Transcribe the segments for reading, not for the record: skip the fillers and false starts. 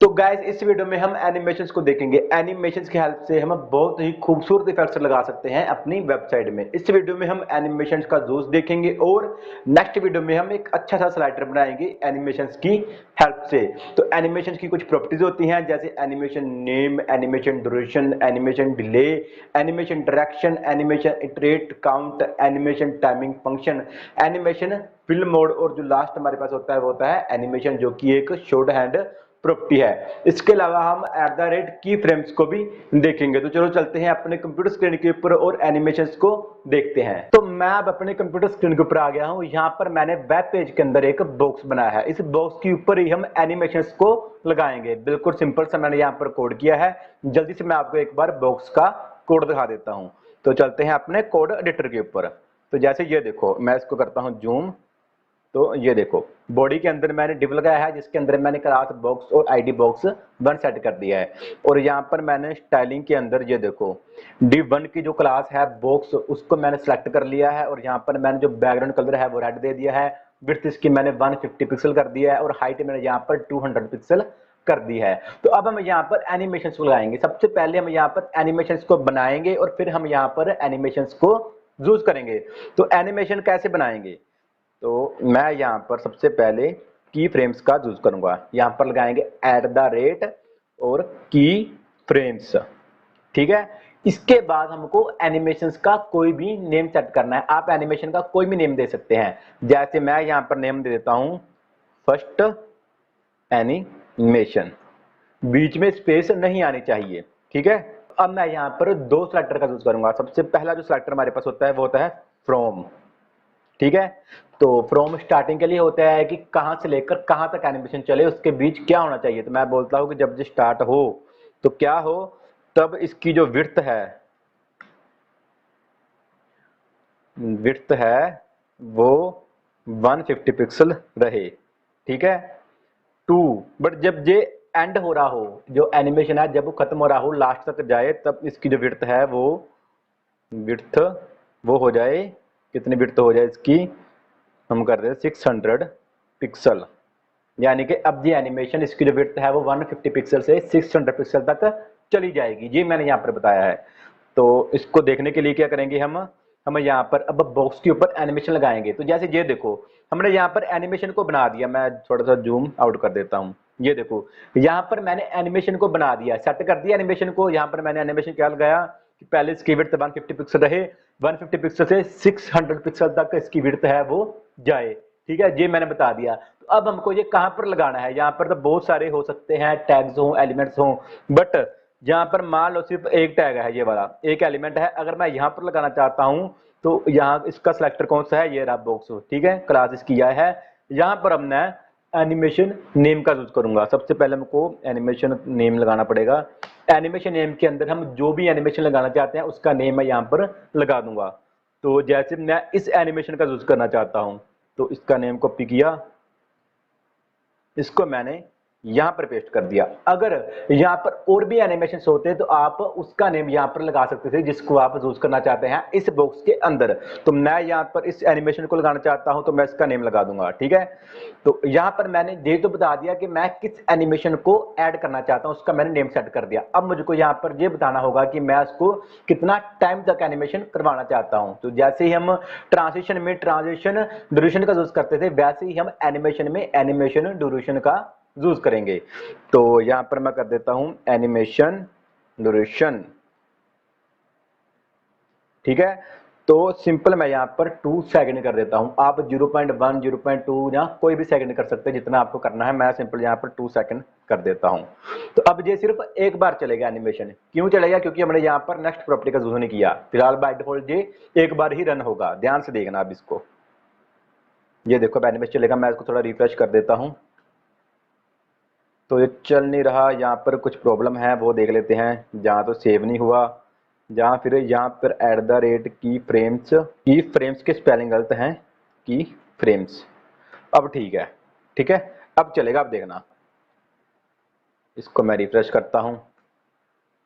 तो गाइस इस वीडियो में हम एनिमेशंस को देखेंगे। एनिमेशंस की हेल्प से हम बहुत ही खूबसूरत इफेक्ट्स लगा सकते हैं अपनी वेबसाइट में। इस वीडियो में हम एनिमेशंस का यूज देखेंगे और नेक्स्ट वीडियो में हम एक अच्छा सा स्लाइडर बनाएंगे एनिमेशंस की हेल्प से। तो एनिमेशंस की कुछ प्रॉपर्टीज होती हैं जैसे animation name, animation duration, animation delay, animation direction, animation iterate count, animation timing function, animation film mode और जो लास्ट हमारे पास होता है वो होता है एनिमेशन, जो कि एक शॉर्ट हैंड प्रॉपर्टी है। इसके अलावा हम की फ्रेम्स को भी देखेंगे। तो चलो चलते हैं अपने कंप्यूटर स्क्रीन के ऊपर और एनिमेशंस को देखते हैं। तो मैं अब अपने कंप्यूटर स्क्रीन के ऊपर आ गया हूं। यहाँ पर मैंने वेब पेज के अंदर एक बॉक्स बनाया है। इस बॉक्स के ऊपर ही हम एनिमेशंस को लगाएंगे। बिल्कुल सिंपल सा मैंने यहाँ पर कोड किया है। जल्दी से मैं आपको एक बार बॉक्स का कोड दिखा देता हूँ। तो चलते हैं अपने कोड एडिटर के ऊपर। तो जैसे ये देखो, मैं इसको करता हूँ जूम। तो ये देखो, बॉडी के अंदर मैंने डिव लगाया है जिसके अंदर मैंने क्लास बॉक्स और आईडी बॉक्स वन सेट कर दिया है। और यहाँ पर मैंने स्टाइलिंग के अंदर ये देखो, div1 की जो क्लास है बॉक्स उसको मैंने सेलेक्ट कर लिया है। और यहाँ पर मैंने जो बैकग्राउंड कलर है वो रेड दे दिया है। विड्थ इसकी मैंने 150 पिक्सल कर दिया है और हाइट मैंने यहाँ पर 200 पिक्सल कर दी है। तो अब हम यहाँ पर एनिमेशन लगाएंगे। सबसे पहले हम यहाँ पर एनिमेशन को बनाएंगे और फिर हम यहाँ पर एनिमेशन को यूज करेंगे। तो एनिमेशन कैसे बनाएंगे, तो मैं यहाँ पर सबसे पहले की फ्रेम्स का यूज करूंगा। यहाँ पर लगाएंगे @ और की फ्रेम्स, ठीक है। इसके बाद हमको एनिमेशंस का कोई भी नेम सेट करना है। आप एनिमेशन का कोई भी नेम दे सकते हैं। जैसे मैं यहाँ पर नेम दे देता हूं फर्स्ट एनिमेशन, बीच में स्पेस नहीं आनी चाहिए, ठीक है। अब मैं यहाँ पर दो सेलेक्टर का यूज करूंगा। सबसे पहला जो सेलेक्टर हमारे पास होता है वो होता है फ्रॉम, ठीक है। तो फ्रॉम स्टार्टिंग के लिए होता है कि कहां से लेकर कहां तक एनिमेशन चले, उसके बीच क्या होना चाहिए। तो मैं बोलता हूं कि जब स्टार्ट हो तो क्या हो, तब इसकी जो विड्थ है वो 150 पिक्सल रहे, ठीक है। टू, बट जब ये एंड हो रहा हो, जो एनिमेशन है जब वो खत्म हो रहा हो, लास्ट तक जाए, तब इसकी जो विड्थ है विड्थ वो हो जाए, कितनी विड्थ हो जाए इसकी, हम कर रहे हैं 600 पिक्सल। यानी कि अब ये एनिमेशन इसकी जो विड्थ है वो 150 पिक्सल से 600 पिक्सल तक चली जाएगी। ये मैंने यहाँ पर बताया है। तो इसको देखने के लिए क्या करेंगे, हम यहाँ पर अब बॉक्स के ऊपर एनिमेशन लगाएंगे। तो जैसे ये देखो, हमने यहाँ पर एनिमेशन को बना दिया। मैं थोड़ा सा जूम आउट कर देता हूँ। ये देखो, यहाँ पर मैंने एनिमेशन को बना दिया, सेट कर दिया एनिमेशन को। यहाँ पर मैंने एनिमेशन क्या लगाया कि पहले इसकी विड्थ 150 पिक्सल रहे, 150 पिक्सल से 600 पिक्सल तक इसकी विड्थ है वो जाए, ठीक है। ये मैंने बता दिया। तो अब हमको ये कहां पर लगाना है, यहाँ पर तो बहुत सारे हो सकते हैं, टैग्स हो, एलिमेंट्स हो, बट यहाँ पर मान लो सिर्फ एक टैग है, ये वाला एक एलिमेंट है। अगर मैं यहाँ पर लगाना चाहता हूं तो यहाँ इसका सिलेक्टर कौन सा है, ये रहा बॉक्स, ठीक है। क्लास इसकी यह है। यहाँ पर अब मैं एनिमेशन नेम का यूज करूंगा। सबसे पहले हमको एनिमेशन नेम लगाना पड़ेगा। एनिमेशन नेम के अंदर हम जो भी एनिमेशन लगाना चाहते हैं उसका नेम मैं यहाँ पर लगा दूंगा। तो जैसे मैं इस एनिमेशन का यूज करना चाहता हूं, तो इसका नेम कॉपी किया, इसको मैंने यहां पर पेस्ट कर दिया। अगर यहां पर और भी एनिमेशन होते तो आप उसका नेम यहां पर लगा सकते थे जिसको आप यूज करना चाहते हैं इस बॉक्स के अंदर। तो मैं यहां पर इस एनिमेशन को लगाना चाहता हूं तो मैं इसका नेम लगा दूंगा, ठीक है। तो यहां पर मैंने ये तो बता दिया कि मैं किस एनिमेशन को ऐड करना चाहता हूं, उसका मैंने नेम सेट कर दिया। अब मुझको यहां पर यह बताना होगा कि मैं उसको कितना टाइम तक एनिमेशन करवाना चाहता हूं। तो जैसे ही हम ट्रांजिशन में ट्रांजिशन ड्यूरेशन का यूज करते थे, वैसे ही हम एनिमेशन में एनिमेशन ड्यूरेशन का यूज करेंगे। तो यहां पर मैं कर देता हूं एनिमेशन ड्यूरेशन, ठीक है। तो सिंपल मैं यहां पर 2 सेकंड कर देता हूं। आप 0.1 0.2 या कोई भी सेकंड कर सकते हैं, जितना आपको करना है। मैं सिंपल यहां पर 2 सेकंड कर देता हूं। तो अब ये सिर्फ एक बार चलेगा एनिमेशन। क्यों चलेगा, क्योंकि हमने यहां पर नेक्स्ट प्रॉपर्टी का यूज नहीं किया। फिलहाल बाय डिफॉल्ट ये एक बार ही रन होगा। ध्यान से देखना अब इसको। ये देखो, अब एनिमेशन चलेगा। मैं इसको थोड़ा रिफ्रेश कर देता हूं। तो ये चल नहीं रहा, यहाँ पर कुछ प्रॉब्लम है, वो देख लेते हैं। जहाँ तो सेव नहीं हुआ, जहाँ फिर यहाँ पर की फ्रेम्स के स्पेलिंग गलत हैं, की फ्रेम्स। अब ठीक है, ठीक है, अब चलेगा। अब देखना, इसको मैं रिफ्रेश करता हूँ।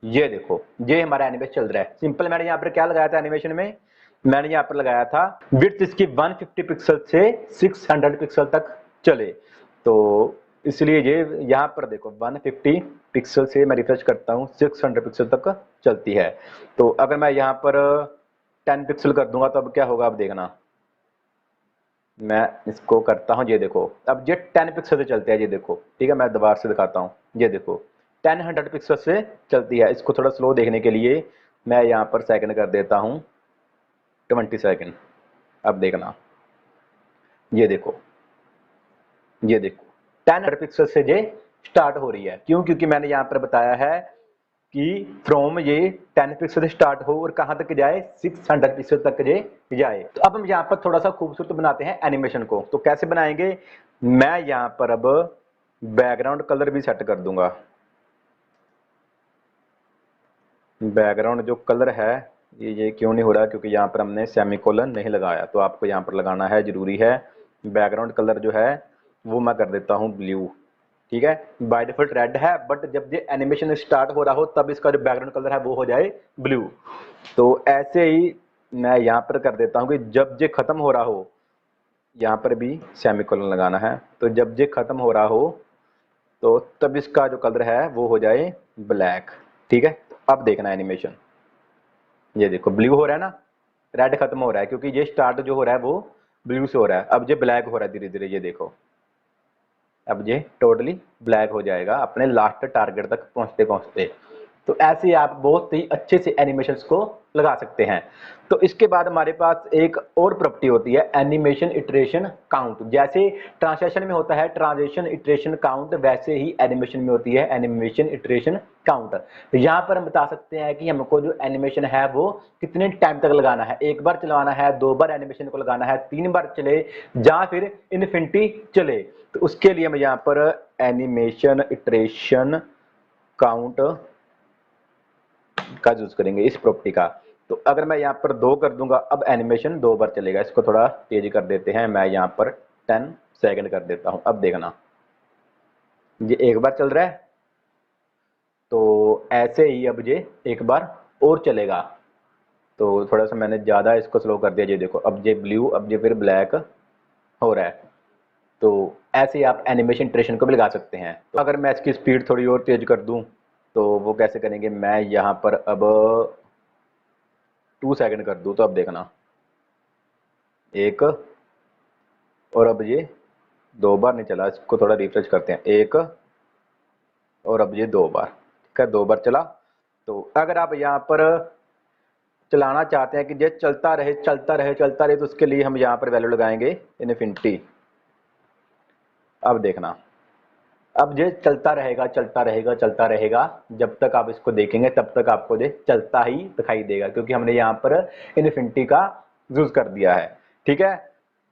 ये देखो, ये हमारा एनिमेशन चल रहा है। सिंपल मैंने यहाँ पर क्या लगाया था एनिमेशन में, मैंने यहाँ पर लगाया था विड्थ इसकी 150 पिक्सल से 600 पिक्सल तक चले। तो इसलिए ये यहाँ पर देखो 150 पिक्सल से मैं रिफ्रेश करता हूँ 600 पिक्सल तक चलती है। तो अगर मैं यहाँ पर 10 पिक्सल कर दूंगा तो अब क्या होगा, अब देखना। मैं इसको करता हूँ, ये देखो अब ये 10 पिक्सल से चलते हैं, ये देखो ठीक है। मैं दोबारा से दिखाता हूँ, ये देखो 10 पिक्सल से चलती है। इसको थोड़ा स्लो देखने के लिए मैं यहाँ पर सेकंड कर देता हूँ 20 सेकंड। अब देखना, ये देखो, ये देखो 10 पिक्सल से ये स्टार्ट हो रही है। क्यों? क्योंकि मैंने यहाँ पर बताया है कि फ्रॉम ये 10 पिक्सल से स्टार्ट हो और कहां तक जाए, 600 पिक्सल तक ये जाए। तो अब हम यहाँ पर थोड़ा सा खूबसूरत बनाते हैं एनिमेशन को। तो कैसे बनाएंगे, मैं यहाँ पर अब बैकग्राउंड कलर भी सेट कर दूंगा। बैकग्राउंड जो कलर है ये क्यों नहीं हो रहा, क्योंकि यहाँ पर हमने सेमीकोलन नहीं लगाया। तो आपको यहाँ पर लगाना है, जरूरी है। बैकग्राउंड कलर जो है वो मैं कर देता हूँ ब्लू, ठीक है। बाय डिफॉल्ट रेड है, बट जब ये एनिमेशन स्टार्ट हो रहा हो तब इसका जो बैकग्राउंड कलर है वो हो जाए ब्लू। तो ऐसे ही मैं यहाँ पर कर देता हूँ कि जब ये खत्म हो रहा हो, यहाँ पर भी सेमीकोलन लगाना है। तो जब ये खत्म हो रहा हो तो तब इसका जो कलर है वो हो जाए ब्लैक, ठीक है। अब देखना एनिमेशन, ये देखो ब्लू हो रहा है ना, रेड खत्म हो रहा है, क्योंकि ये स्टार्ट जो हो रहा है वो ब्लू से हो रहा है। अब ये ब्लैक हो रहा है धीरे धीरे, ये देखो अब ये टोटली ब्लैक हो जाएगा अपने लास्ट टारगेट तक पहुंचते पहुंचते। तो ऐसे ही आप बहुत ही अच्छे से एनिमेशंस को लगा सकते हैं। तो इसके बाद हमारे पास एक और प्रॉपर्टी होती है एनिमेशन इटरेशन काउंट। जैसे ट्रांसलेशन में होता है ट्रांजेक्शन इटरेशन काउंट, वैसे ही एनिमेशन में होती है एनिमेशन इटरेशन काउंट। यहाँ पर हम बता सकते हैं कि हमको जो एनिमेशन है वो कितने टाइम तक लगाना है, एक बार चलाना है, 2 बार एनिमेशन को लगाना है, 3 बार चले या फिर इन्फिनिटी चले। तो उसके लिए हम यहाँ पर एनिमेशन इटरेशन काउंट का यूज करेंगे, इस प्रॉपर्टी का। तो अगर मैं यहाँ पर 2 कर दूंगा, अब एनिमेशन 2 बार चलेगा। इसको थोड़ा तेज कर देते हैं, मैं यहाँ पर 10 सेकंड कर देता हूँ। अब देखना, ये एक बार चल रहा है, तो ऐसे ही अब ये एक बार और चलेगा। तो थोड़ा सा मैंने ज़्यादा इसको स्लो कर दिया, ये देखो अब ये ब्लू, अब ये फिर ब्लैक हो रहा है। तो ऐसे ही आप एनिमेशन ट्रेशन को भी लगा सकते हैं। तो अगर मैं इसकी स्पीड थोड़ी और तेज कर दूं तो वो कैसे करेंगे, मैं यहाँ पर अब 2 सेकंड कर दूं। तो अब देखना, एक, और अब ये 2 बार नहीं चला, इसको थोड़ा रिफ्रेश करते हैं, एक और अब ये 2 बार, ठीक है 2 बार चला। तो अगर आप यहाँ पर चलाना चाहते हैं कि ये चलता रहे चलता रहे चलता रहे, तो उसके लिए हम यहाँ पर वैल्यू लगाएंगे इन्फिनिटी। अब देखना, अब ये चलता रहेगा चलता रहेगा चलता रहेगा, जब तक आप इसको देखेंगे तब तक आपको ये चलता ही दिखाई देगा, क्योंकि हमने यहाँ पर इन्फिनिटी का यूज कर दिया है, ठीक है।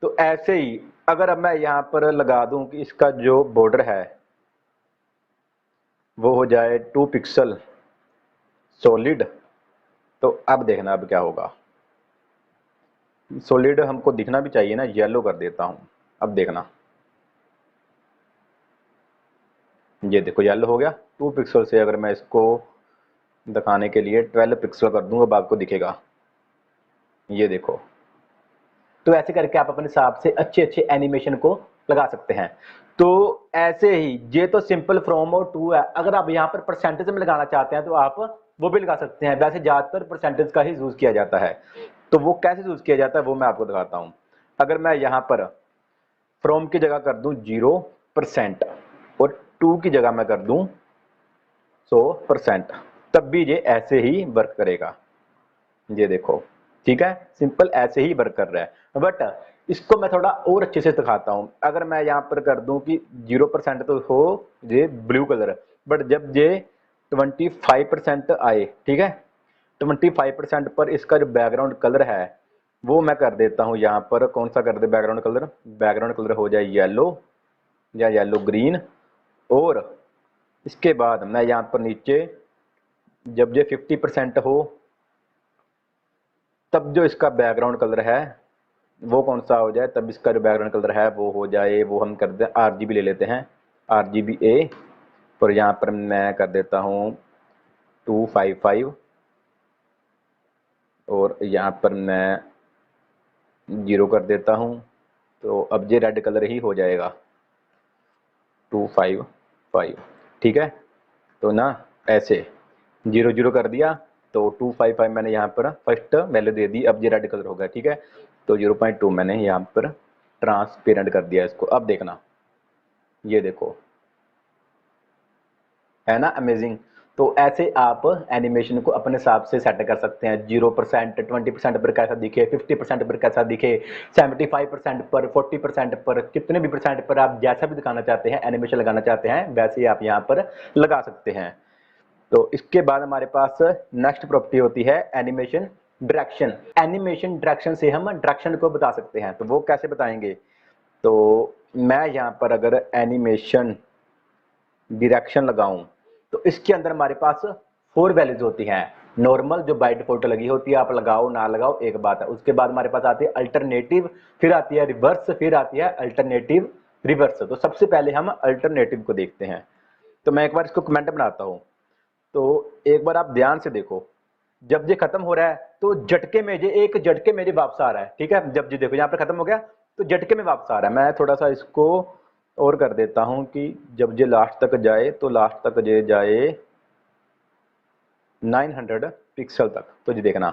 तो ऐसे ही अगर अब मैं यहाँ पर लगा दूं कि इसका जो बॉर्डर है वो हो जाए 2 पिक्सल सॉलिड, तो अब देखना अब क्या होगा। सॉलिड हमको दिखना भी चाहिए ना, येलो कर देता हूं। अब देखना, ये देखो येलो हो गया। 2 पिक्सल से अगर मैं इसको दिखाने के लिए 12 पिक्सल कर दूंगा, अब आपको दिखेगा, ये देखो। तो ऐसे करके आप अपने हिसाब से अच्छे अच्छे एनिमेशन को लगा सकते हैं। तो ऐसे ही ये तो सिंपल फ्रॉम और टू है। अगर आप यहाँ पर परसेंटेज में लगाना चाहते हैं तो आप वो भी लगा सकते हैं। वैसे ज्यादातर परसेंटेज का ही यूज किया जाता है। तो वो कैसे यूज किया जाता है वो मैं आपको दिखाता हूँ। अगर मैं यहाँ पर फ्रॉम की जगह कर दूं 0% और टू की जगह मैं कर दूं 100%, तब भी ये ऐसे ही वर्क करेगा, ये देखो, ठीक है। सिंपल ऐसे ही वर्क कर रहा है। बट इसको मैं थोड़ा और अच्छे से दिखाता हूं। अगर मैं यहाँ पर कर दूं कि 0% तो हो ये ब्लू कलर, बट जब ये 25% आए, ठीक है, 25% पर इसका जो बैकग्राउंड कलर है वो मैं कर देता हूं यहाँ पर, कौन सा कर दे बैकग्राउंड कलर, बैकग्राउंड कलर हो जाए येलो या येलो ग्रीन। और इसके बाद मैं यहाँ पर नीचे जब ये 50% हो तब जो इसका बैकग्राउंड कलर है वो कौन सा हो जाए, तब इसका जो बैकग्राउंड कलर है वो हो जाए, वो हम कर दें RGB ले लेते हैं, RGBA। और यहाँ पर मैं कर देता हूँ 255 और यहाँ पर मैं 0 कर देता हूँ। तो अब ये रेड कलर ही हो जाएगा। 255, ठीक है। तो ना ऐसे 0 0 कर दिया, तो 255 मैंने यहाँ पर फर्स्ट वैल्यू दे दी। अब ये रेड कलर होगा, ठीक है। तो 0.2 मैंने यहाँ पर ट्रांसपेरेंट कर दिया इसको। अब देखना, ये देखो, है ना अमेजिंग। तो ऐसे आप एनिमेशन को अपने हिसाब से सेट कर सकते हैं। 0%, 20% पर कैसा दिखे, 50% पर कैसा दिखे, 75% पर, 40% पर, कितने भी परसेंट पर आप जैसा भी दिखाना चाहते हैं, एनिमेशन लगाना चाहते हैं, वैसे ही आप यहाँ पर लगा सकते हैं। तो इसके बाद हमारे पास नेक्स्ट प्रॉपर्टी होती है एनिमेशन डायरेक्शन। एनिमेशन डायरेक्शन से हम डायरेक्शन को बता सकते हैं। तो वो कैसे बताएंगे? तो मैं यहाँ पर अगर एनिमेशन डायरेक्शन लगाऊं, तो इसके अंदर हमारे पास 4 वैल्यूज होती हैं। नॉर्मल जो बाय डिफॉल्ट लगी होती है, आप लगाओ ना लगाओ एक बात है। उसके बाद हमारे पास आती है अल्टरनेटिव, फिर आती है रिवर्स, फिर आती है अल्टरनेटिव रिवर्स। तो सबसे पहले हम अल्टरनेटिव को देखते हैं। तो मैं एक बार इसको कमेंट बनाता हूं। तो एक बार आप ध्यान से देखो, जब ये खत्म हो रहा है तो झटके में, ये एक झटके में वापस आ रहा है, ठीक है। जब ये देखो यहाँ पर खत्म हो गया तो झटके में वापस आ रहा है। मैं थोड़ा सा इसको और कर देता हूं कि जब ये लास्ट तक जाए तो लास्ट तक ये जाए 900 पिक्सल तक। तो ये देखना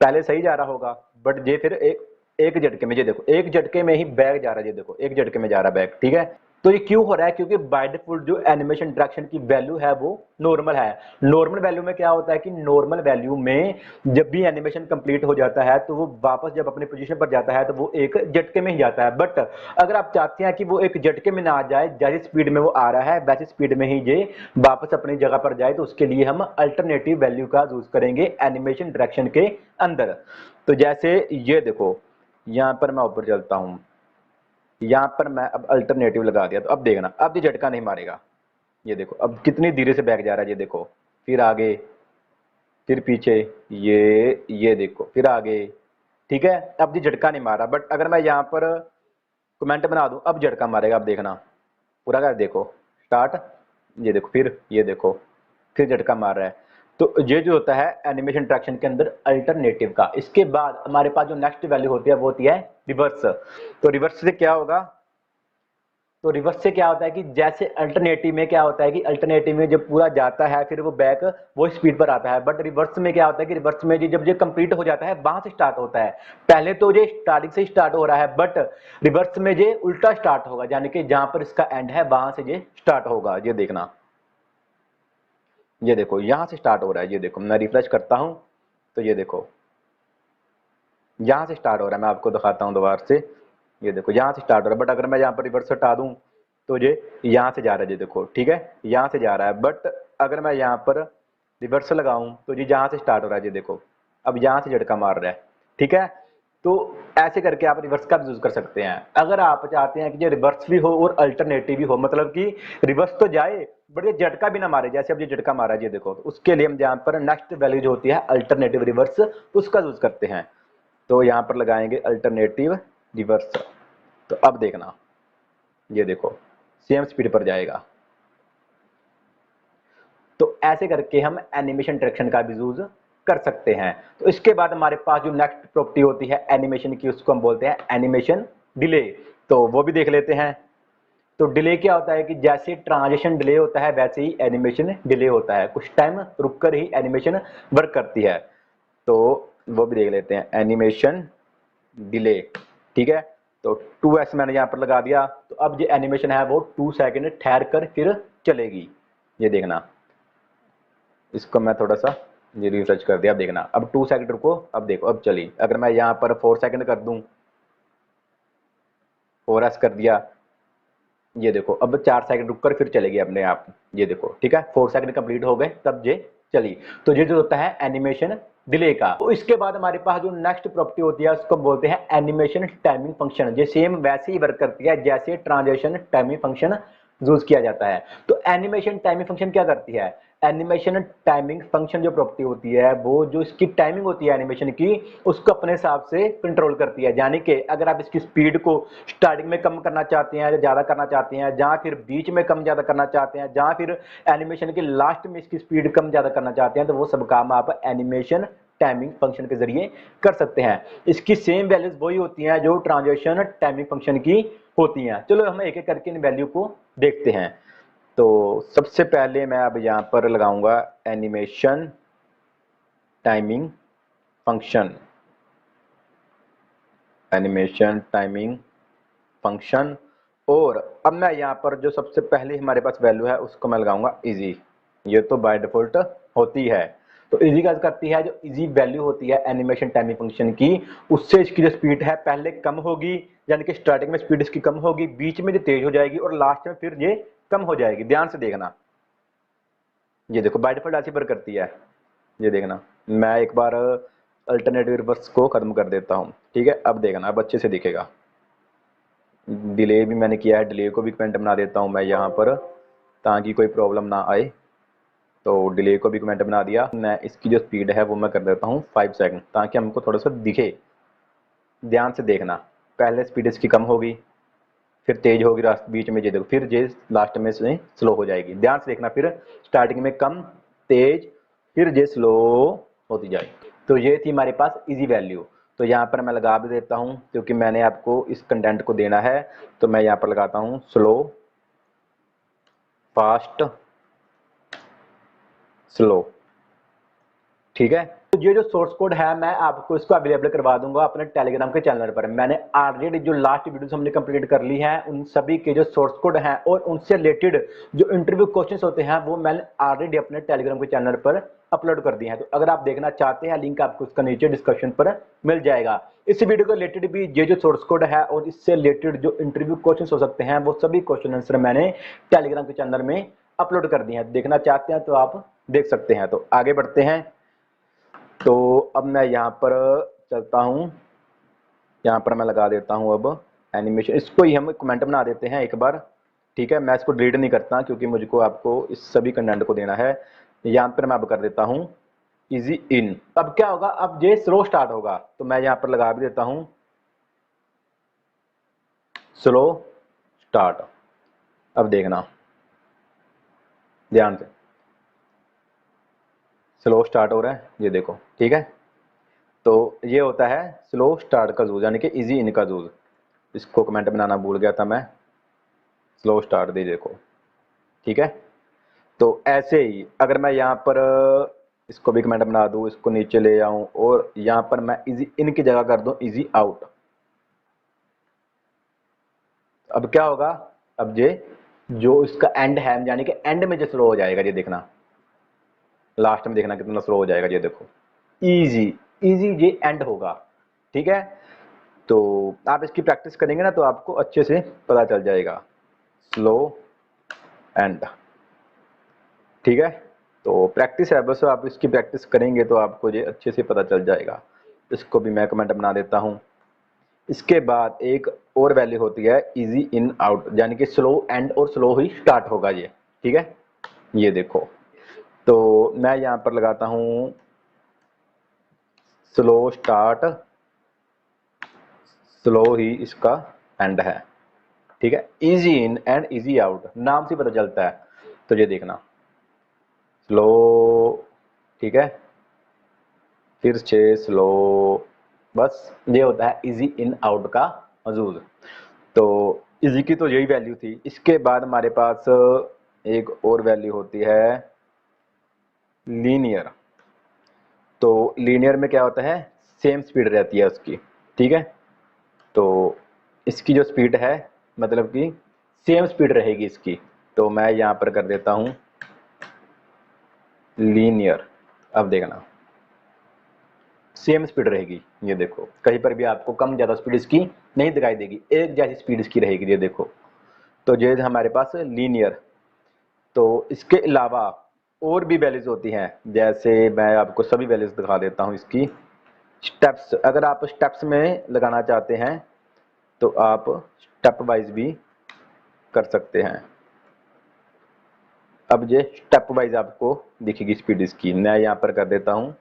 पहले सही जा रहा होगा, बट ये फिर एक झटके में, ये देखो एक झटके में ही बैग जा रहा है। ये देखो एक झटके में जा रहा है बैग, ठीक है। तो ये क्यों हो रहा है? क्योंकि बाय डिफॉल्ट जो एनिमेशन डायरेक्शन की वैल्यू है वो नॉर्मल है। नॉर्मल वैल्यू में क्या होता है कि नॉर्मल वैल्यू में जब भी एनिमेशन कंप्लीट हो जाता है तो वो वापस जब अपनी पोजीशन पर जाता है तो वो एक झटके में ही जाता है। बट अगर आप चाहते हैं कि वो एक झटके में ना आ जाए, जैसी स्पीड में वो आ रहा है वैसी स्पीड में ही ये वापस अपनी जगह पर जाए, तो उसके लिए हम अल्टरनेटिव वैल्यू का यूज करेंगे एनिमेशन डायरेक्शन के अंदर। तो जैसे ये देखो, यहां पर मैं ऊपर चलता हूं, यहां पर मैं अब अल्टरनेटिव लगा दिया। तो अब देखना, अब ये झटका नहीं मारेगा। ये देखो अब कितनी धीरे से बैक जा रहा है। ये देखो फिर आगे, फिर पीछे, ये देखो फिर आगे, ठीक है। अब ये झटका नहीं मारा। बट अगर मैं यहाँ पर कमेंट बना दूं, अब झटका मारेगा। अब देखना पूरा कर, देखो स्टार्ट, ये देखो फिर, ये देखो फिर झटका मार रहा है। तो ये जो होता है एनिमेशन ट्रैक्शन के अंदर अल्टरनेटिव का। इसके बाद हमारे पास जो नेक्स्ट वैल्यू होती है वो होती है रिवर्स। तो रिवर्स से क्या होगा? तो रिवर्स से क्या होता है कि जैसे अल्टरनेटिव में क्या होता है कि अल्टरनेटिव में जब पूरा जाता है फिर वो बैक वो स्पीड पर आता है। बट रिवर्स में क्या होता है कि रिवर्स में जब ये कंप्लीट हो जाता है वहां से स्टार्ट होता है। पहले तो ये स्टार्टिंग से स्टार्ट हो रहा है, बट रिवर्स में ये उल्टा स्टार्ट होगा, यानी कि जहां पर इसका एंड है वहां से ये स्टार्ट होगा। ये देखना, ये देखो यहां से स्टार्ट हो रहा है। ये देखो मैं रिफ्रेश करता हूं तो ये देखो यहां से स्टार्ट हो रहा है। मैं आपको दिखाता हूं दोबारा से, ये देखो यहां से स्टार्ट हो रहा है। बट अगर मैं यहाँ पर रिवर्स हटा दूं तो ये यहां से जा रहा है। ये देखो ठीक है, यहां से जा रहा है। बट अगर मैं यहाँ पर रिवर्स लगाऊं तो ये यहां से स्टार्ट हो रहा है। ये देखो अब यहां से झटका मार रहा है, ठीक है। तो ऐसे करके आप रिवर्स का भी यूज कर सकते हैं। अगर आप चाहते हैं कि ये रिवर्स भी हो और अल्टरनेटिव भी हो, मतलब कि रिवर्स तो जाए बट ये झटका भी ना मारे, जैसे अब ये झटका मारा ये देखो, तो उसके लिए हम यहाँ पर नेक्स्ट वैल्यू जो होती है अल्टरनेटिव रिवर्स, उसका यूज करते हैं। तो यहाँ पर लगाएंगे अल्टरनेटिव रिवर्स। तो अब देखना, ये देखो सेम स्पीड पर जाएगा। तो ऐसे करके हम एनिमेशन डायरेक्शन का भी यूज कर सकते हैं। तो इसके बाद हमारे पास जो नेक्स्ट प्रॉपर्टी होती है एनिमेशन की, उसको हम बोलते हैं एनिमेशन डिले। तो वो भी देख लेते हैं। तो डिले क्या होता है कि जैसे ट्रांजिशन डिले होता है वैसे ही एनिमेशन डिले होता है, कुछ टाइम रुककर ही एनिमेशन वर्क करती है। तो वो भी देख लेते हैं एनिमेशन डिले, ठीक है। तो 2s मैंने यहां पर लगा दिया। तो अब ये एनिमेशन है वो 2 सेकंड ठहर कर फिर चलेगी। ये देखना, इसको मैं थोड़ा सा ये रिफ्रेश कर दिया। अब देखना, अब 2 सेकंड रुको, अब देखो अब चली। अगर मैं यहां पर 4 सेकंड कर दूं, 4s कर दिया, ये देखो अब 4 सेकंड रुककर फिर चलेगी अपने आप। ये देखो ठीक है, 4 सेकंड कंप्लीट हो गए तब ये चली। तो ये जो होता है एनिमेशन डिले का। तो इसके बाद हमारे पास जो नेक्स्ट प्रॉपर्टी होती है उसको बोलते हैं एनिमेशन टाइमिंग फंक्शन। ये सेम वैसे ही वर्क करती है जैसे ट्रांजिशन टाइमिंग फंक्शन यूज किया जाता है। तो एनिमेशन टाइमिंग फंक्शन क्या करती है? एनिमेशन टाइमिंग फंक्शन जो प्रॉपर्टी होती है वो जो इसकी टाइमिंग होती है एनिमेशन की, उसको अपने हिसाब से कंट्रोल करती है। यानी कि अगर आप इसकी स्पीड को स्टार्टिंग में कम करना चाहते हैं या ज्यादा करना चाहते हैं, जहां फिर बीच में कम ज्यादा करना चाहते हैं, जहां फिर एनिमेशन के लास्ट में इसकी स्पीड कम ज्यादा करना चाहते हैं, तो वो सब काम आप एनिमेशन टाइमिंग फंक्शन के जरिए कर सकते हैं। इसकी सेम वैल्यूज वही होती हैं जो ट्रांजैक्शन टाइमिंग फंक्शन की होती हैं। चलो हम एक एक करके इन वैल्यू को देखते हैं। तो सबसे पहले मैं अब यहाँ पर लगाऊंगा animation timing function, animation timing function. और अब मैं यहाँ पर जो सबसे पहले हमारे पास वैल्यू है उसको मैं लगाऊंगा इजी। ये तो बाय डिफॉल्ट होती है। तो इजी क्या करती है, जो इजी वैल्यू होती है एनिमेशन टाइमिंग फंक्शन की, उससे इसकी जो स्पीड है पहले कम होगी, यानी कि स्टार्टिंग में स्पीड इसकी कम होगी, बीच में जो तेज हो जाएगी और लास्ट में फिर ये कम हो जाएगी। ध्यान से देखना, ये देखो बाय डिफॉल्ट ऐसी पर करती है। ये देखना, मैं एक बार अल्टरनेटिव रिवर्स को खत्म कर देता हूँ। ठीक है, अब देखना, अब अच्छे से दिखेगा। डिले भी मैंने किया है, डिले को भी कमेंट बना देता हूँ मैं यहाँ पर, ताकि कोई प्रॉब्लम ना आए। तो डिले को भी कमेंट बना दिया। मैं इसकी जो स्पीड है वो मैं कर देता हूँ 5 सेकंड, ताकि हमको थोड़ा सा दिखे। ध्यान से देखना, पहले स्पीड इसकी कम होगी, फिर तेज होगी, रास्ते बीच में ये देखो, फिर ये लास्ट में से स्लो हो जाएगी। ध्यान से देखना, फिर स्टार्टिंग में कम, तेज, फिर ये स्लो होती जाएगी। तो ये थी हमारे पास इजी वैल्यू। तो यहाँ पर मैं लगा भी देता हूँ, क्योंकि मैंने आपको इस कंटेंट को देना है। तो मैं यहाँ पर लगाता हूँ स्लो, फास्ट, स्लो। ठीक है, तो ये जो सोर्स कोड है मैं आपको इसको अवेलेबल करवा दूंगा अपने टेलीग्राम के चैनल पर। मैंने ऑलरेडी जो लास्ट वीडियोस हमने कंप्लीट कर ली है, उन सभी के जो सोर्स कोड हैं और उनसे रिलेटेड जो इंटरव्यू क्वेश्चंस होते हैं वो मैंने ऑलरेडी अपने टेलीग्राम के चैनल पर अपलोड कर दिए हैं। तो अगर आप देखना चाहते हैं, लिंक आपको उसका नीचे डिस्क्रिप्शन पर मिल जाएगा। इस वीडियो के रिलेटेड भी ये जो सोर्स कोड है और इससे रिलेटेड जो इंटरव्यू क्वेश्चन हो सकते हैं, वो सभी क्वेश्चन आंसर मैंने टेलीग्राम के चैनल में अपलोड कर दिए हैं। देखना चाहते हैं तो आप देख सकते हैं। तो आगे बढ़ते हैं। तो अब मैं यहाँ पर चलता हूँ, यहाँ पर मैं लगा देता हूँ अब एनिमेशन। इसको ही हम कमेंट बना देते हैं एक बार। ठीक है, मैं इसको डिलीट नहीं करता, क्योंकि मुझको आपको इस सभी कंटेंट को देना है। यहाँ पर मैं अब कर देता हूँ इजी इन। अब क्या होगा, अब ये स्लो स्टार्ट होगा, तो मैं यहाँ पर लगा भी देता हूँ स्लो स्टार्ट। अब देखना ध्यान से, स्लो स्टार्ट हो रहा है, ये देखो। ठीक है, तो ये होता है स्लो स्टार्ट का यूज, यानी कि इजी इन का यूज। इसको कमेंट बनाना भूल गया था मैं, स्लो स्टार्ट दे देखो। ठीक है, तो ऐसे ही अगर मैं यहाँ पर इसको भी कमेंट बना दूँ, इसको नीचे ले आऊँ और यहाँ पर मैं इजी इन की जगह कर दूँ इजी आउट। अब क्या होगा, अब ये जो इसका एंड है, यानी कि एंड में जो स्लो हो जाएगा, ये देखना, लास्ट में देखना कितना स्लो हो जाएगा। ये देखो, इजी इजी ये एंड होगा। ठीक है, तो आप इसकी प्रैक्टिस करेंगे ना तो आपको अच्छे से पता चल जाएगा, स्लो एंड। ठीक है, तो प्रैक्टिस है बस, आप इसकी प्रैक्टिस करेंगे तो आपको ये अच्छे से पता चल जाएगा। इसको भी मैं कमेंट बना देता हूँ। इसके बाद एक और वैल्यू होती है इजी इन आउट, यानी कि स्लो एंड और स्लो ही स्टार्ट होगा ये। ठीक है, ये देखो, तो मैं यहाँ पर लगाता हूँ स्लो स्टार्ट, स्लो ही इसका एंड है। ठीक है, easy in and easy out, नाम से पता चलता है। तो ये देखना स्लो, ठीक है, फिर से स्लो, बस ये होता है इजी इन आउट का यूज। तो इजी की तो यही वैल्यू थी। इसके बाद हमारे पास एक और वैल्यू होती है लीनियर। तो लीनियर में क्या होता है, सेम स्पीड रहती है उसकी। ठीक है, तो इसकी जो स्पीड है, मतलब कि सेम स्पीड रहेगी इसकी। तो मैं यहाँ पर कर देता हूँ लीनियर। अब देखना, सेम स्पीड रहेगी। ये देखो, कहीं पर भी आपको कम ज़्यादा स्पीड इसकी नहीं दिखाई देगी, एक जैसी स्पीड इसकी रहेगी। ये देखो, तो ये हमारे पास लीनियर। तो इसके अलावा और भी वैल्यूज होती हैं, जैसे मैं आपको सभी वैल्यूज दिखा देता हूँ इसकी। स्टेप्स, अगर आप स्टेप्स में लगाना चाहते हैं तो आप स्टेप वाइज भी कर सकते हैं। अब ये स्टेप वाइज आपको दिखेगी स्पीड इसकी। मैं यहाँ पर कर देता हूँ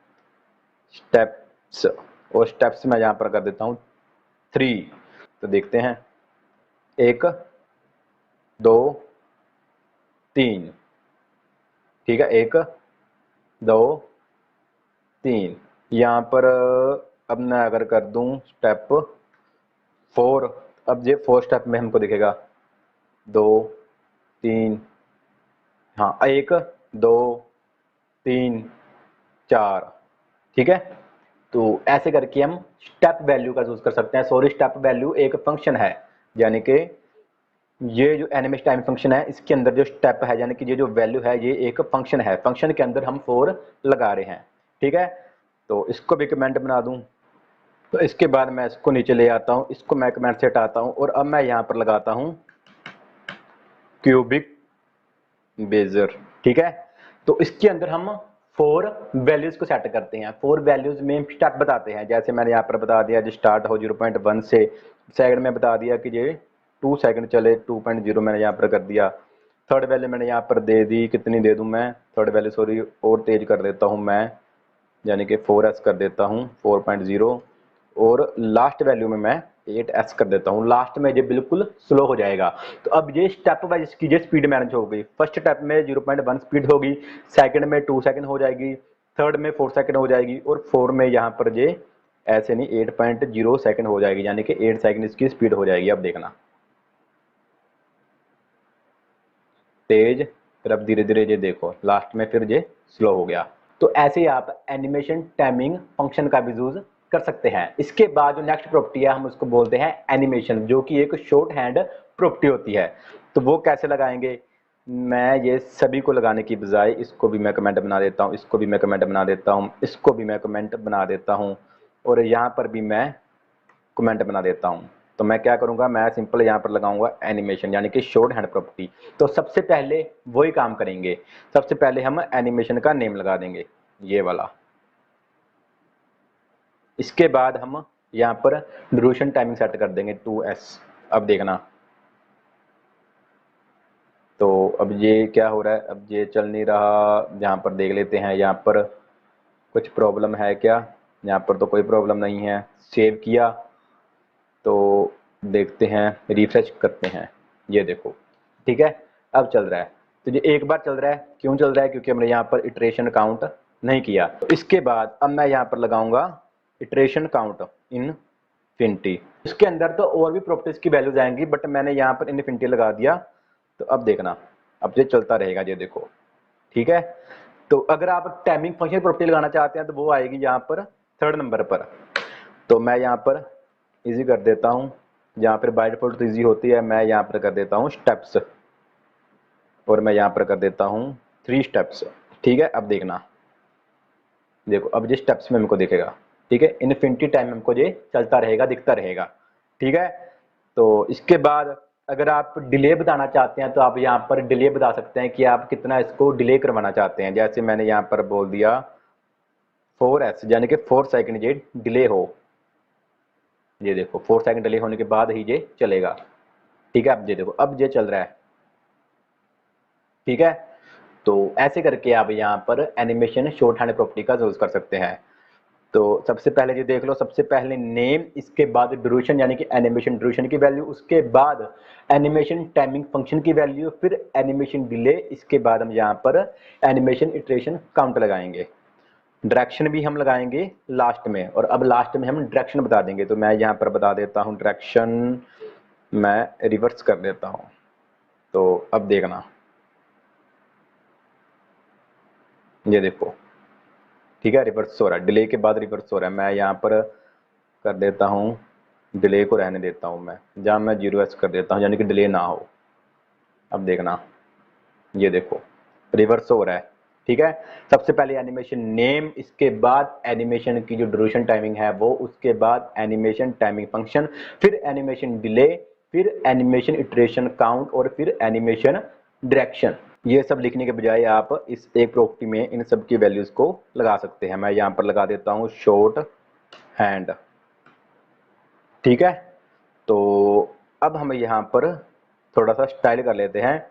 स्टेप्स, और स्टेप्स मैं यहाँ पर कर देता हूँ 3। तो देखते हैं, 1 2 3। ठीक है, 1 2 3। यहाँ पर अब मैं अगर कर दूं स्टेप 4, अब ये 4 स्टेप में हमको दिखेगा 2 3, हाँ 1 2 3 4, ठीक है। तो ऐसे करके हम स्टेप वैल्यू का यूज कर सकते हैं। सॉरी, स्टेप वैल्यू एक फंक्शन है, यानी कि ये जो एनिमेशन टाइम फंक्शन है इसके अंदर जो स्टेप है यानी कि ये जो वैल्यू है ये एक फंक्शन है, फंक्शन के अंदर हम 4 लगा रहे हैं, ठीक है। तो इसको भी कमेंट बना दूं, तो इसके बाद मैं इसको नीचे ले आता हूं, इसको मैं कमेंट से हटाता हूं और अब मैं यहां पर लगाता हूं क्यूबिक बेजर, ठीक है। तो इसके अंदर हम 4 वैल्यूज को सेट करते हैं, 4 वैल्यूज में स्टेप बताते हैं। जैसे मैंने यहाँ पर बता दिया जो स्टार्ट हो 0.1 से, सेकंड में बता दिया कि ये 2 सेकंड चले, 2.0 मैंने यहाँ पर कर दिया। थर्ड वैल्यू मैंने यहाँ पर दे दी, कितनी दे दूं मैं, थर्ड वैल्यू सॉरी और तेज कर देता हूँ मैं, यानी कि 4s कर देता हूँ 4.0, और लास्ट वैल्यू में मैं 8s कर देता हूँ। लास्ट में ये बिल्कुल स्लो हो जाएगा। तो अब ये स्टेप वाइज इसकी ये स्पीड मैनेज हो गई। फर्स्ट स्टेप में 0.1 स्पीड होगी, सेकंड में 2 सेकंड हो जाएगी, थर्ड में 4 सेकंड हो जाएगी, और 4 में यहाँ पर ये ऐसे नहीं 8.0 सेकंड हो जाएगी, यानी कि 8 सेकंड इसकी स्पीड हो जाएगी। अब देखना तेज, फिर अब धीरे धीरे ये देखो लास्ट में फिर ये स्लो हो गया। तो ऐसे ही आप एनिमेशन टाइमिंग फंक्शन का भी यूज कर सकते हैं। इसके बाद जो नेक्स्ट प्रॉपर्टी है हम उसको बोलते हैं एनिमेशन, जो कि एक शॉर्ट हैंड प्रॉपर्टी होती है। तो वो कैसे लगाएंगे, मैं ये सभी को लगाने की बजाय इसको भी मैं कमेंट बना देता हूँ, इसको भी मैं कमेंट बना देता हूँ, इसको भी मैं कमेंट बना देता हूँ, और यहाँ पर भी मैं कमेंट बना देता हूँ। तो मैं क्या करूंगा, मैं सिंपल यहाँ पर लगाऊंगा एनिमेशन, यानी कि शॉर्ट हैंड प्रॉपर्टी। तो सबसे पहले वही काम करेंगे, सबसे पहले हम एनिमेशन का नेम लगा देंगे ये वाला। इसके बाद हम यहाँ पर ड्यूरेशन टाइमिंग सेट कर देंगे 2s। अब देखना, तो अब ये क्या हो रहा है, अब ये चल नहीं रहा, यहाँ पर देख लेते हैं यहाँ पर कुछ प्रॉब्लम है क्या। यहाँ पर तो कोई प्रॉब्लम नहीं है। सेव किया तो देखते हैं, रिफ्रेश करते हैं, ये देखो ठीक है अब चल रहा है। तो ये एक बार चल रहा है, क्यों चल रहा है, क्योंकि हमने यहाँ पर इटरेशन काउंट नहीं किया। तो इसके बाद अब मैं यहाँ पर लगाऊंगा इटरेशन काउंट इनफिनिटी। इसके अंदर तो और भी प्रॉपर्टीज की वैल्यूज आएंगी, बट मैंने यहाँ पर इनफिनिटी लगा दिया। तो अब देखना, अब ये चलता रहेगा, ये देखो ठीक है। तो अगर आप टाइमिंग फंक्शन प्रॉपर्टी लगाना चाहते हैं तो वो आएगी यहाँ पर थर्ड नंबर पर। तो मैं यहाँ पर इजी कर देता हूँ, यहाँ पर बाय डिफॉल्ट तो इजी होती है, मैं यहाँ पर कर देता हूँ स्टेप्स, और मैं यहाँ पर कर देता हूँ 3 स्टेप्स, ठीक है। अब देखना, देखो अब ये स्टेप्स में हमको दिखेगा, ठीक है। इनफिनिटी टाइम हमको ये चलता रहेगा, दिखता रहेगा, ठीक है। तो इसके बाद अगर आप डिले बताना चाहते हैं तो आप यहाँ पर डिले बता सकते हैं कि आप कितना इसको डिले करवाना चाहते हैं। जैसे मैंने यहाँ पर बोल दिया 4s, यानी कि 4 सेकंड ये डिले हो, ये देखो 4 सेकंड डिले होने के बाद ही ये चलेगा, ठीक है। अब ये देखो अब ये चल रहा है, ठीक है। तो ऐसे करके आप यहाँ पर एनिमेशन शॉर्ट हैंड प्रॉपर्टी का यूज कर सकते हैं। तो सबसे पहले ये देख लो, सबसे पहले नेम, इसके बाद ड्यूरेशन यानी कि एनिमेशन ड्यूरेशन की वैल्यू, उसके बाद एनिमेशन टाइमिंग फंक्शन की वैल्यू, फिर एनिमेशन डिले, इसके बाद हम यहाँ पर एनिमेशन इटरेशन काउंट लगाएंगे। डायरेक्शन भी हम लगाएंगे लास्ट में, और अब लास्ट में हम डायरेक्शन बता देंगे। तो मैं यहाँ पर बता देता हूँ डायरेक्शन, मैं रिवर्स कर देता हूँ। तो अब देखना, ये देखो ठीक है रिवर्स हो रहा है, डिले के बाद रिवर्स हो रहा है। मैं यहाँ पर कर देता हूँ, डिले को रहने देता हूँ मैं, जहाँ मैं 0s कर देता हूँ, यानी कि डिले ना हो। अब देखना, ये देखो रिवर्स हो रहा है, ठीक है। सबसे पहले एनिमेशन नेम, इसके बाद एनिमेशन की जो ड्यूरेशन टाइमिंग है वो, उसके बाद एनिमेशन टाइमिंग फंक्शन, फिर एनिमेशन डिले, फिर एनिमेशन इटरेशन काउंट, और फिर एनिमेशन डायरेक्शन। ये सब लिखने के बजाय आप इस एक प्रॉपर्टी में इन सब की वैल्यूज को लगा सकते हैं। मैं यहाँ पर लगा देता हूँ शॉर्ट हैंड, ठीक है। तो अब हम यहाँ पर थोड़ा सा स्टाइल कर लेते हैं,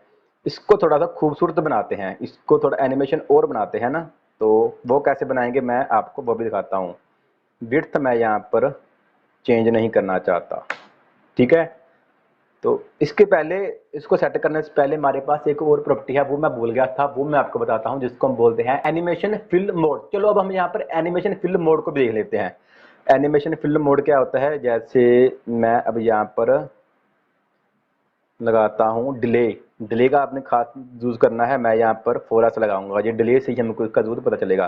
इसको थोड़ा सा खूबसूरत बनाते हैं, इसको थोड़ा एनिमेशन और बनाते हैं ना। तो वो कैसे बनाएंगे मैं आपको वो भी दिखाता हूँ। विड्थ मैं यहाँ पर चेंज नहीं करना चाहता, ठीक है। तो इसके पहले, इसको सेट करने से पहले हमारे पास एक और प्रॉपर्टी है, वो मैं भूल गया था, वो मैं आपको बताता हूँ, जिसको हम बोलते हैं एनिमेशन फिल मोड। चलो अब हम यहाँ पर एनिमेशन फिल मोड को भी देख लेते हैं। एनिमेशन फिल मोड क्या होता है, जैसे मैं अब यहाँ पर लगाता हूँ डिले। डिले का आपने खास यूज करना है, मैं यहाँ पर फोरा से लगाऊंगा, ये डिले से ही हमको इसका यूज पता चलेगा।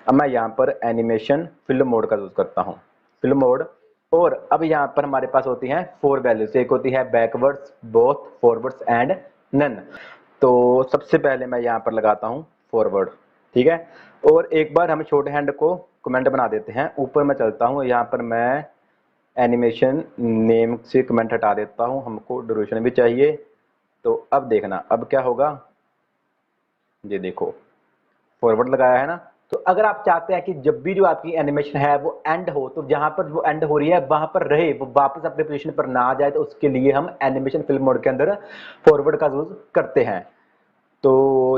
अब मैं यहाँ पर एनिमेशन फिल्म मोड का यूज करता हूँ, फिल्म मोड। और अब यहाँ पर हमारे पास होती हैं 4 वैल्यूज, एक होती है backwards, both, forwards and none. तो सबसे पहले मैं यहाँ पर लगाता हूँ फॉरवर्ड, ठीक है। और एक बार हम शॉर्ट हैंड को कमेंट बना देते हैं, ऊपर मैं चलता हूँ, यहाँ पर मैं एनिमेशन नेम से कमेंट हटा देता हूँ, हमको ड्यूरेशन भी चाहिए। तो अब देखना अब क्या होगा, ये देखो फॉरवर्ड लगाया है ना। तो अगर आप चाहते हैं कि जब भी जो आपकी एनिमेशन है वो एंड हो, तो जहां पर वो एंड हो रही है वहां पर रहे, वो वापस अपने पोजीशन पर ना आ जाए, तो उसके लिए हम एनिमेशन फिल्म मोड के अंदर फॉरवर्ड का यूज करते हैं। तो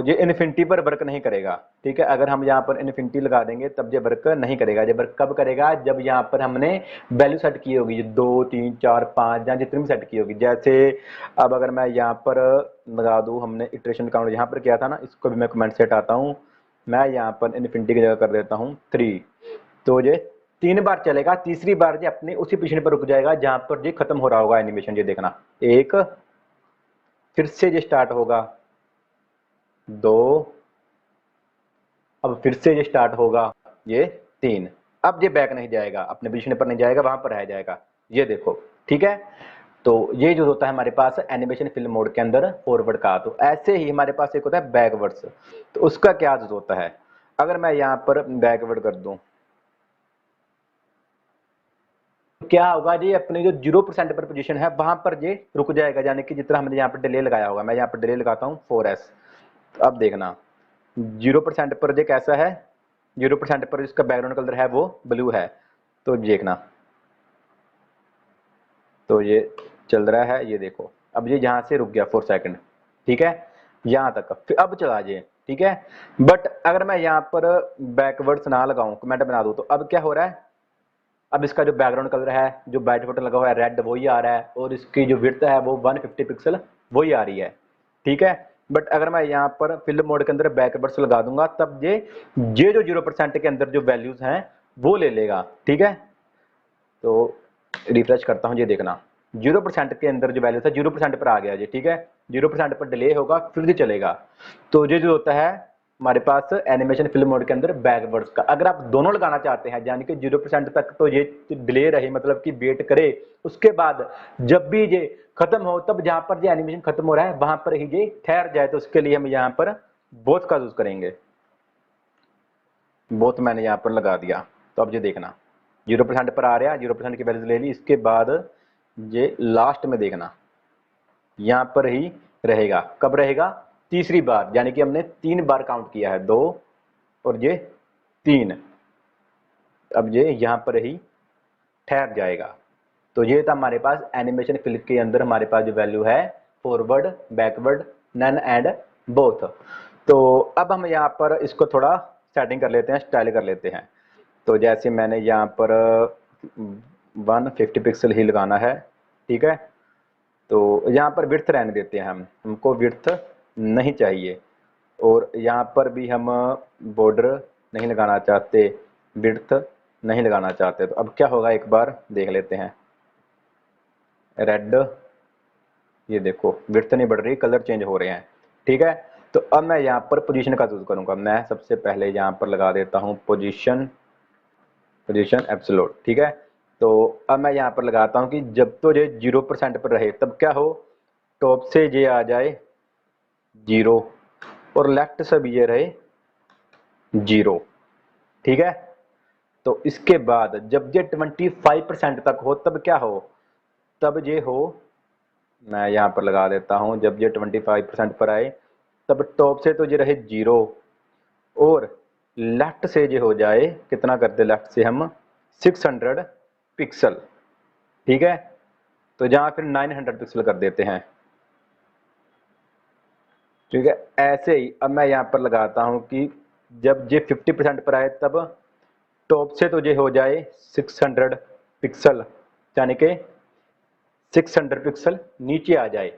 ये इन्फिनिटी पर वर्क नहीं करेगा, ठीक है। अगर हम यहाँ पर इन्फिनिटी लगा देंगे तब ये वर्क नहीं करेगा। ये वर्क कब करेगा, जब यहाँ पर हमने वैल्यू सेट की होगी, ये 2 3 4 5 या जितनी भी सेट की होगी। जैसे अब अगर मैं यहाँ पर लगा दूँ, हमने इटरेशन काउंट यहाँ पर किया था ना, इसको भी मैं कमेंट से हटाता हूँ, मैं यहाँ पर इन्फिनिटी की जगह कर देता हूँ 3। तो ये 3 बार चलेगा, तीसरी बार ये अपनी उसी पोजीशन पर रुक जाएगा जहां पर ये खत्म हो रहा होगा एनिमेशन। ये देखना, एक, फिर से ये स्टार्ट होगा, 2, अब फिर से ये स्टार्ट होगा, ये 3। अब ये बैक नहीं जाएगा, अपने पोजीशन पर नहीं जाएगा, वहां पर रह जाएगा, ये देखो, ठीक है। तो ये जो होता है हमारे पास एनिमेशन फिल्म मोड के अंदर फॉरवर्ड का। तो ऐसे ही हमारे पास एक होता है बैकवर्ड्स, तो उसका क्या होता है, अगर मैं यहाँ पर बैकवर्ड कर दूं, तो क्या होगा, ये अपने जो 0% पर पोजीशन है वहां पर ये रुक जाएगा, यानी कि जितना हमने यहाँ पर डिले लगाया होगा। मैं यहाँ पर डिले लगाता हूँ 4s। तो अब देखना 0% पर ये कैसा है, 0% पर इसका बैकग्राउंड कलर है वो ब्लू है। तो देखना, तो ये चल रहा है, ये देखो अब ये यहाँ से रुक गया 4 सेकंड, ठीक है, यहाँ तक। फिर अब चला जाए, ठीक है। बट अगर मैं यहाँ पर बैकवर्ड्स ना लगाऊं, कमेंट बना दूं, तो अब क्या हो रहा है, अब इसका जो बैकग्राउंड कलर है, जो बाइट बटन लगा हुआ है रेड, वही आ रहा है, और इसकी जो विड्थ है वो 150 पिक्सल वही आ रही है, ठीक है। बट अगर मैं यहाँ पर फिल्म मोड के अंदर बैकवर्ड्स लगा दूंगा, तब ये जो 0% के अंदर जो वैल्यूज हैं वो ले लेगा, ठीक है। तो रिफ्रेश करता हूँ, ये देखना 0% के अंदर जो वैल्यू था 0% पर आ गया जी, ठीक है। 0% पर डिले होगा फिर भी चलेगा। तो ये जो होता है हमारे पास एनिमेशन फिल्म मोड के अंदर बैकवर्ड्स का। अगर आप दोनों लगाना चाहते हैं, यानी कि 0% तक तो ये डिले रहे, मतलब कि वेट करे, उसके बाद जब भी ये खत्म हो, तब जहां पर ये एनिमेशन खत्म हो रहा है वहां पर ही ये ठहर जाए, तो उसके लिए हम यहाँ पर बोथ का यूज करेंगे। बोथ मैंने यहाँ पर लगा दिया। तो अब ये देखना 0% पर आ रहा है, 0% की वैल्यू ले ली, इसके बाद ये लास्ट में देखना यहाँ पर ही रहेगा। कब रहेगा, तीसरी बार, यानी कि हमने 3 बार काउंट किया है, 2 और ये 3। अब ये यहाँ पर ही ठहर जाएगा। तो ये था हमारे पास एनिमेशन फिल्म के अंदर हमारे पास जो वैल्यू है forward, backward, none and both. तो अब हम यहाँ पर इसको थोड़ा सेटिंग कर लेते हैं, स्टाइल कर लेते हैं। तो जैसे मैंने यहाँ पर 150 पिक्सल ही लगाना है, ठीक है। तो यहाँ पर विड्थ रहने देते हैं, हमको विड्थ नहीं चाहिए। और यहाँ पर भी हम बॉर्डर नहीं लगाना चाहते, विड्थ नहीं लगाना चाहते। तो अब क्या होगा एक बार देख लेते हैं। रेड, ये देखो विड्थ नहीं बढ़ रही, कलर चेंज हो रहे हैं, ठीक है। तो अब मैं यहाँ पर पोजीशन का यूज करूंगा। मैं सबसे पहले यहाँ पर लगा देता हूँ पोजीशन एब्सोल्यूट, ठीक है। तो अब मैं यहाँ पर लगाता हूँ कि जब तो ये 0% पर रहे, तब क्या हो, टॉप से ये आ जाए 0 और लेफ्ट से भी ये रहे 0, ठीक है। तो इसके बाद जब ये 25% तक हो, तब क्या हो, तब ये हो, मैं यहाँ पर लगा देता हूँ, जब ये 25% पर आए, तब टॉप से तो ये रहे 0 और लेफ्ट से ये हो जाए, कितना करते लेफ्ट से हम 600 पिक्सल, ठीक है। तो जहां फिर 900 पिक्सल कर देते हैं, ठीक है। ऐसे ही अब मैं यहाँ पर लगाता हूँ कि जब ये 50% पर आए, तब टॉप से तो ये हो जाए 600 पिक्सल, यानी कि 600 पिक्सल नीचे आ जाए,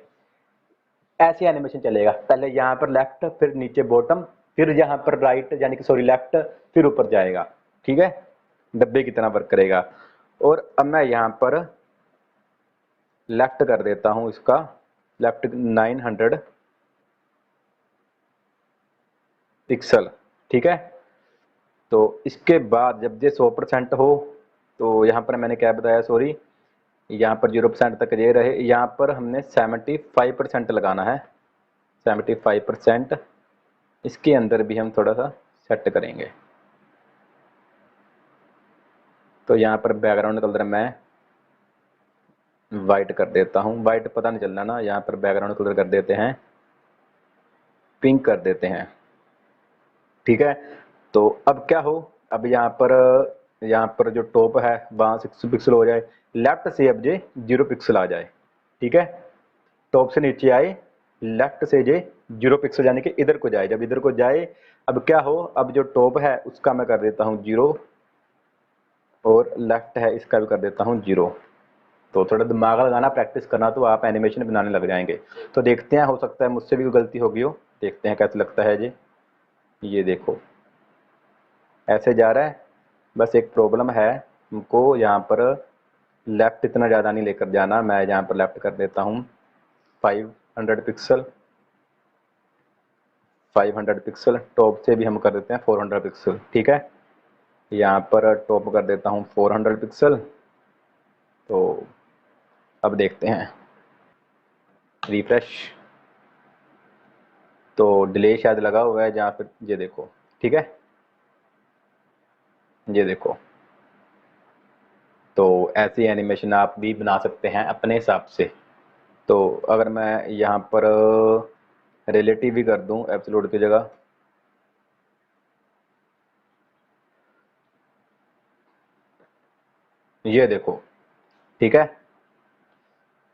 ऐसे एनिमेशन चलेगा। पहले यहाँ पर लेफ्ट, फिर नीचे बॉटम, फिर यहाँ पर राइट यानी कि सॉरी लेफ्ट, फिर ऊपर जाएगा। ठीक है, डब्बे की तरह वर्क करेगा। और अब मैं यहाँ पर लेफ्ट कर देता हूँ, इसका लेफ्ट 900 पिक्सल। ठीक है, तो इसके बाद जब ये 100% हो, तो यहाँ पर मैंने क्या बताया, सॉरी, यहाँ पर 0% तक ये रहे। यहाँ पर हमने 75% लगाना है, 75%। इसके अंदर भी हम थोड़ा सा सेट करेंगे। तो यहाँ पर बैकग्राउंड कलर मैं वाइट कर देता हूँ, वाइट पता नहीं चलना ना, यहाँ पर बैकग्राउंड कलर कर देते हैं, पिंक कर देते हैं। ठीक है, तो अब क्या हो, अब यहाँ पर जो टॉप है वहाँ 6 पिक्सल हो जाए, लेफ्ट से अब जे 0 पिक्सल आ जाए। ठीक है, टॉप से नीचे आए, लेफ्ट से जे 0 पिक्सल यानी कि इधर को जाए। जब इधर को जाए, अब क्या हो, अब जो टॉप है उसका मैं कर देता हूँ 0, और लेफ्ट है इसका भी कर देता हूँ 0। तो थोड़ा दिमाग लगाना, प्रैक्टिस करना, तो आप एनिमेशन बनाने लग जाएंगे। तो देखते हैं, हो सकता है मुझसे भी कोई गलती होगी हो, देखते हैं कैसे लगता है जी। ये देखो ऐसे जा रहा है, बस एक प्रॉब्लम है, हमको यहाँ पर लेफ्ट इतना ज़्यादा नहीं लेकर जाना। मैं यहाँ पर लेफ्ट कर देता हूँ 500 पिक्सल, 500 पिक्सल। टॉप से भी हम कर देते हैं 400 पिक्सल। ठीक है, यहाँ पर टॉप कर देता हूँ 400 पिक्सल। तो अब देखते हैं, रिफ्रेश, तो डिले शायद लगा हुआ है जहाँ पर, ये देखो। ठीक है, ये देखो। तो ऐसी एनिमेशन आप भी बना सकते हैं अपने हिसाब से। तो अगर मैं यहाँ पर रिलेटिव भी कर दूँ एब्सोल्यूट की जगह, ये देखो। ठीक है,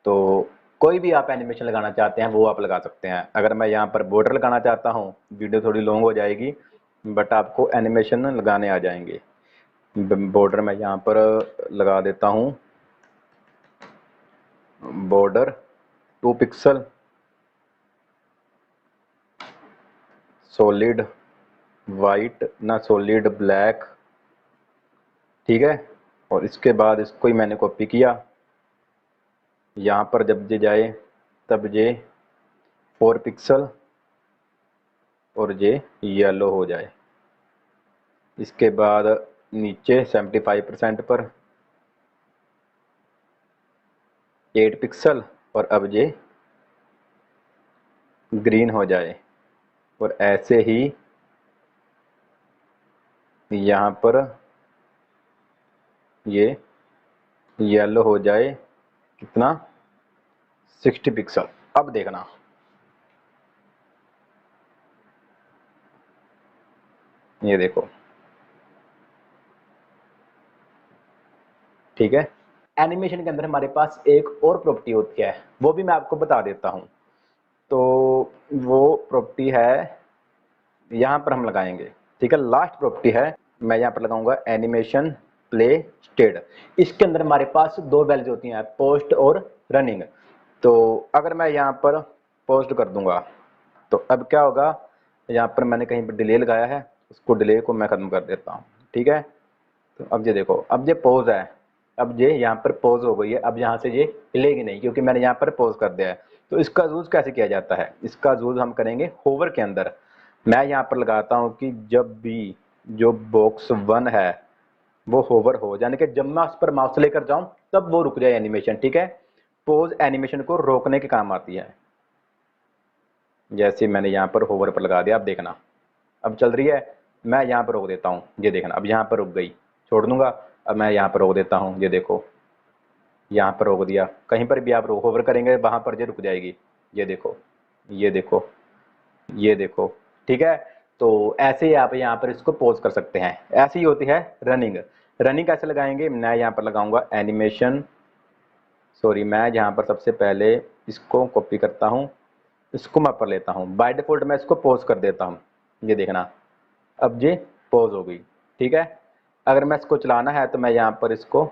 तो कोई भी आप एनिमेशन लगाना चाहते हैं वो आप लगा सकते हैं। अगर मैं यहाँ पर बॉर्डर लगाना चाहता हूँ, वीडियो थोड़ी लॉन्ग हो जाएगी, बट आपको एनिमेशन लगाने आ जाएंगे। बॉर्डर मैं यहाँ पर लगा देता हूँ, बॉर्डर 2 पिक्सल, सॉलिड वाइट ना सॉलिड ब्लैक। ठीक है, और इसके बाद इसको ही मैंने कॉपी किया, यहाँ पर जब ये जाए तब ये 4 पिक्सल और ये येलो हो जाए। इसके बाद नीचे 75% पर 8 पिक्सल, और अब ये ग्रीन हो जाए। और ऐसे ही यहाँ पर ये येलो हो जाए, कितना, 60 पिक्सल। अब देखना, ये देखो। ठीक है, एनिमेशन के अंदर हमारे पास एक और प्रॉपर्टी होती है, वो भी मैं आपको बता देता हूँ। तो वो प्रॉपर्टी है, यहाँ पर हम लगाएंगे। ठीक है, लास्ट प्रॉपर्टी है, मैं यहाँ पर लगाऊंगा एनिमेशन प्ले स्टेट। इसके अंदर हमारे पास दो वैल्यू होती हैं, पोस्ट और रनिंग। तो अगर मैं यहाँ पर पोस्ट कर दूंगा, तो अब क्या होगा, यहाँ पर मैंने कहीं पर डिले लगाया है, उसको डिले को मैं खत्म कर देता हूँ। ठीक है, तो अब ये देखो, अब ये पॉज है, अब ये यहाँ पर पॉज हो गई है। अब यहाँ से ये हिलेगी नहीं, क्योंकि मैंने यहाँ पर पॉज कर दिया है। तो इसका यूज कैसे किया जाता है, इसका यूज हम करेंगे होवर के अंदर। मैं यहाँ पर लगाता हूँ कि जब भी जो बॉक्स 1 है वो होवर हो, यानी कि जब मैं उस पर माउस लेकर जाऊं तब वो रुक जाए एनिमेशन। ठीक है, पोज एनिमेशन को रोकने के काम आती है। जैसे मैंने यहाँ पर होवर पर लगा दिया, अब देखना, अब चल रही है। मैं यहाँ पर रोक देता हूँ, ये देखना, अब यहाँ पर रुक गई, छोड़ दूंगा। अब मैं यहाँ पर रोक देता हूँ, ये देखो, यहाँ पर रोक दिया। कहीं पर भी आप रोक होवर करेंगे वहां पर ये रुक जाएगी। ये देखो, ये देखो, ये देखो। ठीक है, तो ऐसे ही आप यहाँ पर इसको पॉज कर सकते हैं। ऐसी ही होती है रनिंग। रनिंग कैसे लगाएंगे, मैं यहाँ पर लगाऊंगा एनिमेशन, सॉरी, मैं यहाँ पर सबसे पहले इसको कॉपी करता हूँ, इसको मैं पर लेता हूँ। बाय डिफॉल्ट मैं इसको पॉज कर देता हूँ, ये देखना, अब ये पॉज हो गई। ठीक है, अगर मैं इसको चलाना है तो मैं यहाँ पर इसको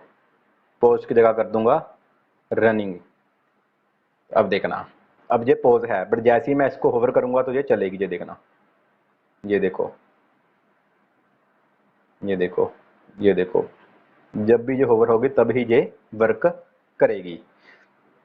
पॉज की जगह कर दूंगा रनिंग। अब देखना, अब ये पोज है बट जैसे ही मैं इसको होवर करूंगा तो ये चलेगी, ये देखना, ये देखो, ये देखो, ये देखो, जब भी ये होवर होगी तभी ये वर्क करेगी।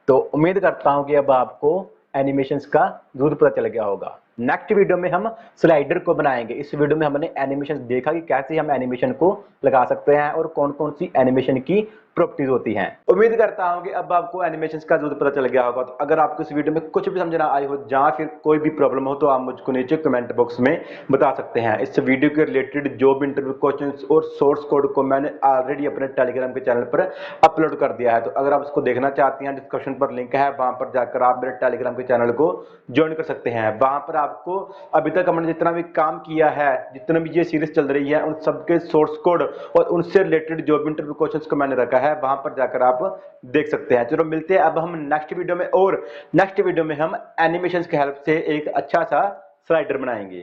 तो उम्मीद करता हूं कि अब आपको एनिमेशंस का जरूर पता चल गया होगा। नेक्स्ट वीडियो में हम स्लाइडर को बनाएंगे। इस वीडियो में हमने एनिमेशन देखा कि कैसे हम एनिमेशन को लगा सकते हैं और कौन कौन सी एनिमेशन की प्रॉपर्टीज होती हैं। उम्मीद करता हूं कि अब आपको एनिमेशंस का जरूर पता चल गया होगा। तो अगर आपको इस वीडियो में कुछ भी समझ ना आई हो या फिर कोई भी प्रॉब्लम हो तो आप मुझको नीचे कमेंट बॉक्स में बता सकते हैं। इस वीडियो के रिलेटेड जॉब इंटरव्यू क्वेश्चंस और सोर्स कोड को मैंने ऑलरेडी अपने टेलीग्राम के चैनल पर अपलोड कर दिया है। तो अगर आप उसको देखना चाहते हैं, डिस्क्रिप्शन पर लिंक है, वहां पर जाकर आप मेरे टेलीग्राम के चैनल को ज्वाइन कर सकते हैं। वहां पर आपको अभी तक हमने जितना भी काम किया है, जितने भी ये सीरीज चल रही है, उन सबके सोर्स कोड और उनसे रिलेटेड जॉब इंटरव्यू क्वेश्चंस को मैंने रखा है, वहां पर जाकर आप देख सकते हैं। चलो मिलते हैं अब हम नेक्स्ट वीडियो में, और नेक्स्ट वीडियो में हम एनिमेशन की हेल्प से एक अच्छा सा स्लाइडर बनाएंगे।